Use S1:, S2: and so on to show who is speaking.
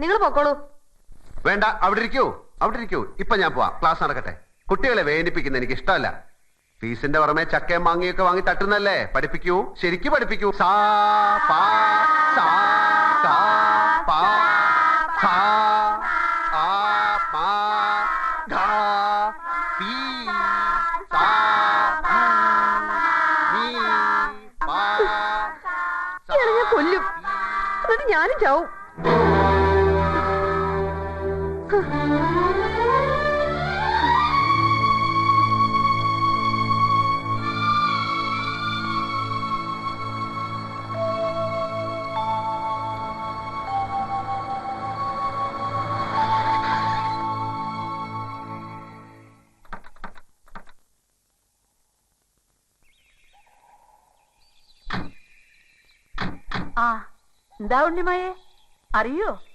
S1: നിങ്ങൾ പൊക്കോളൂ.
S2: വേണ്ട, അവിടെ ഇരിക്കൂ. ഇപ്പൊ ഞാൻ പോവാം. ക്ലാസ് നടക്കട്ടെ. കുട്ടികളെ വേദനിപ്പിക്കുന്ന എനിക്ക് ഇഷ്ടമല്ല. ഫീസിന്റെ പുറമെ ചക്കയും മാങ്ങിയൊക്കെ വാങ്ങി തട്ടുന്നല്ലേ. പഠിപ്പിക്കൂ, ശരിക്കും പഠിപ്പിക്കൂ. സാ പാ സാ കാ പാ ഖാ ആ പാ ഘാ പീ സാ മീ പാ സാ
S1: ഞാൻ കൊല്ലും. എന്നിട്ട് ഞാനും ചാവും.
S3: എന്താ ഉണ്ണിമായെ അറിയോ?